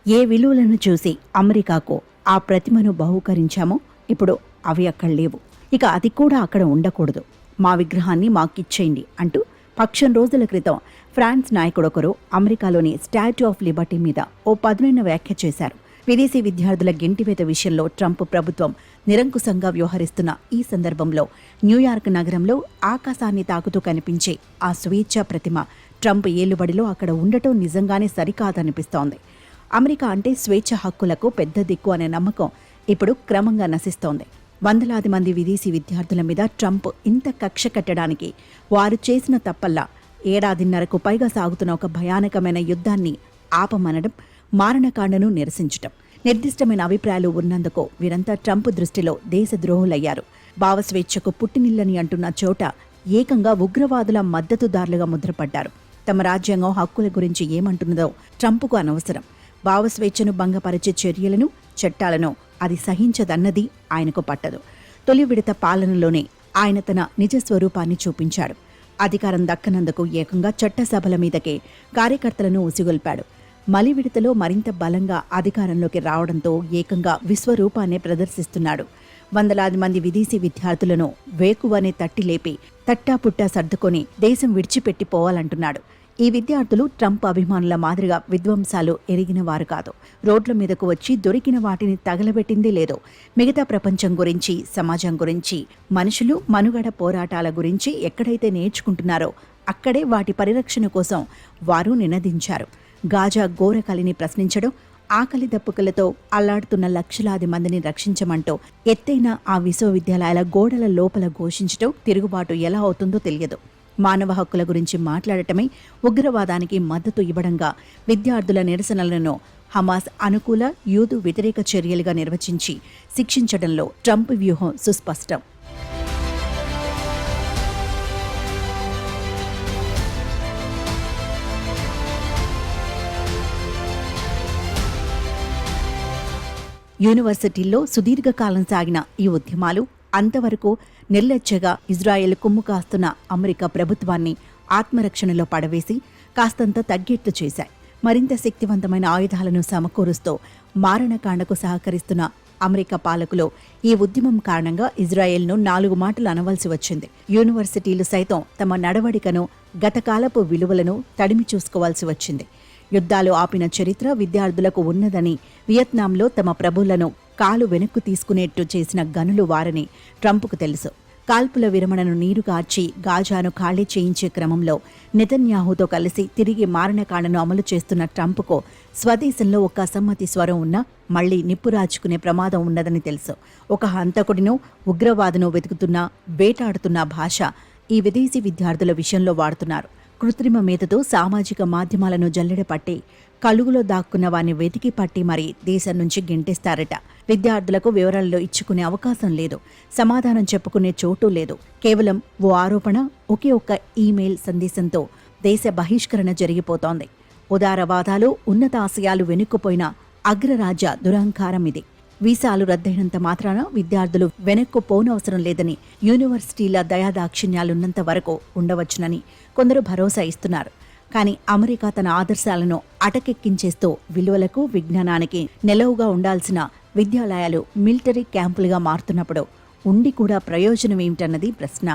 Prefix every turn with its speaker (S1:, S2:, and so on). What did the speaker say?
S1: ఏ విలువలను చూసి అమెరికాకు ఆ ప్రతిమను బహూకరించామో ఇప్పుడు అవి అక్కడ లేవు. ఇక అది కూడా అక్కడ ఉండకూడదు. మా విగ్రహాన్ని మాకిచ్చేయండి అంటూ పక్షం రోజుల క్రితం ఫ్రాన్స్ నాయకుడొకరు అమెరికాలోని స్టాట్యూ ఆఫ్ లిబర్టీ మీద ఓ పదునైన వ్యాఖ్య చేశారు. విదేశీ విద్యార్థుల గెంటివేత విషయంలో ట్రంప్ ప్రభుత్వం నిరంకుశంగా వ్యవహరిస్తున్న ఈ సందర్భంలో న్యూయార్క్ నగరంలో ఆకాశాన్ని తాకుతూ కనిపించే ఆ స్వేచ్ఛా ప్రతిమ ట్రంప్ ఏలుబడిలో అక్కడ ఉండటం నిజంగానే సరికాదనిపిస్తోంది. అమెరికా అంటే స్వేచ్ఛ హక్కులకు పెద్ద దిక్కు అనే నమ్మకం ఇప్పుడు క్రమంగా నశిస్తోంది. వందలాది మంది విదేశీ విద్యార్థుల మీద ట్రంప్ ఇంత కక్ష కట్టడానికి వారు చేసిన తప్పల్లా ఏడాదిన్నరకు పైగా సాగుతున్న ఒక భయానకమైన యుద్ధాన్ని ఆపమనడం, మారణకాండను నిరసించటం. నిర్దిష్టమైన అభిప్రాయాలు ఉన్నందుకు వీరంతా ట్రంప్ దృష్టిలో దేశద్రోహులయ్యారు. భావస్వేచ్ఛకు పుట్టినిల్లని అంటున్న చోట ఏకంగా ఉగ్రవాదుల మద్దతుదారులుగా ముద్రపడ్డారు. తమ రాజ్యాంగం హక్కుల గురించి ఏమంటున్నదో ట్రంప్కు అనవసరం. భావస్వేచ్ఛను భంగపరిచే చర్యలను, చట్టాలను అది సహించదన్నది ఆయనకు పట్టదు. తొలి విడత పాలనలోనే ఆయన తన నిజ స్వరూపాన్ని చూపించాడు. అధికారం దక్కనందుకు ఏకంగా చట్టసభల మీదకే కార్యకర్తలను ఉసిగొల్పాడు. మలి విడతలో మరింత బలంగా అధికారంలోకి రావడంతో ఏకంగా విశ్వరూపాన్నే ప్రదర్శిస్తున్నాడు. వందలాది మంది విదేశీ విద్యార్థులను వేకువనే తట్టిలేపి తట్టాపుట్టా సర్దుకొని దేశం విడిచిపెట్టిపోవాలంటున్నాడు. ఈ విద్యార్థులు ట్రంప్ అభిమానుల మాదిరిగా విధ్వంసాలు ఎరిగిన వారు కాదు. రోడ్ల మీదకు వచ్చి దొరికిన వాటిని తగలబెట్టిందే లేదు. మిగతా ప్రపంచం గురించి, సమాజం గురించి, మనుషులు మనుగడ పోరాటాల గురించి ఎక్కడైతే నేర్చుకుంటున్నారో అక్కడే వాటి పరిరక్షణ కోసం వారు నినదించారు. గాజా ఘోరకలిని ప్రశ్నించడం, ఆకలి దప్పుకలతో అల్లాడుతున్న లక్షలాది మందిని రక్షించమంటూ ఎత్తైన ఆ విశ్వవిద్యాలయాల గోడల లోపల ఘోషించడం తిరుగుబాటు ఎలా అవుతుందో తెలియదు. మానవ హక్కుల గురించి మాట్లాడటమే ఉగ్రవాదానికి మద్దతు ఇవ్వడంగా విద్యార్థుల నిరసనలను హమాస్ అనుకూల, యూదు వ్యతిరేక చర్యలుగా నిర్వచించి శిక్షించడంలో ట్రంప్ వ్యూహం సుస్పష్టం. యూనివర్సిటీల్లో సుదీర్ఘకాలం సాగిన ఈ ఉద్యమాలు అంతవరకు నిర్లజ్జగా ఇజ్రాయెల్ కుమ్ము కాస్తున్న అమెరికా ప్రభుత్వాన్ని ఆత్మరక్షణలో పడవేసి కాస్తంత తగ్గేట్లు చేశాయి. మరింత శక్తివంతమైన ఆయుధాలను సమకూరుస్తూ మారణకాండకు సహకరిస్తున్న అమెరికా పాలకులు ఈ ఉద్యమం కారణంగా ఇజ్రాయెల్ను 4 మాటలు అనవలసి వచ్చింది. యూనివర్సిటీలు సైతం తమ నడవడికను, గతకాలపు విలువలను తడిమి చూసుకోవాల్సి వచ్చింది. యుద్ధాలు ఆపిన చరిత్ర విద్యార్థులకు ఉన్నదని, వియత్నాంలో తమ ప్రభువులను కాలు వెనక్కు తీసుకునేట్టు చేసిన గనులు వారని ట్రంప్కు తెలుసు. కాల్పుల విరమణను నీరుగార్చి గాజాను ఖాళీ చేయించే క్రమంలో నెతన్యాహుతో కలిసి తిరిగి మారణకాండను అమలు చేస్తున్న ట్రంప్కు స్వదేశంలో ఒక అసమ్మతి స్వరం ఉన్నా మళ్లీ నిప్పురాచుకునే ప్రమాదం ఉన్నదని తెలుసు. ఒక హంతకుడినో ఉగ్రవాదును వెతుకుతున్న, వేటాడుతున్న భాష ఈ విదేశీ విద్యార్థుల విషయంలో వాడుతున్నారు. కృత్రిమ మేధతో సామాజిక మాధ్యమాలను జల్లెడపట్టి కలుగులో దాక్కున్న వారిని వెతికి పట్టి మరీ దేశం నుంచి గెంటేస్తారట. విద్యార్థులకు వివరాల్లో ఇచ్చుకునే అవకాశం లేదు. సమాధానం చెప్పుకునే చోటు లేదు. కేవలం ఓ ఆరోపణ, ఒకే ఒక్క ఈమెయిల్ సందేశంతో దేశ బహిష్కరణ జరిగిపోతోంది. ఉదారవాదాలు, ఉన్నత ఆశయాలు వెనుక్కుపోయిన అగ్రరాజ్య దురహంకారం ఇది. వీసాలు రద్దయినంత మాత్రాన విద్యార్థులు వెనక్కు పోనవసరం లేదని, యూనివర్సిటీల దయాదాక్షిణ్యాలున్నంత వరకు ఉండవచ్చునని కొందరు భరోసా ఇస్తున్నారు. కానీ అమెరికా తన ఆదర్శాలను అటకెక్కించేస్తూ విలువలకు, విజ్ఞానానికి నెలవుగా ఉండాల్సిన విద్యాలయాలు మిలిటరీ క్యాంపులుగా మారుతున్నప్పుడు ఉండి కూడా ప్రయోజనమేమిటన్నది ప్రశ్న.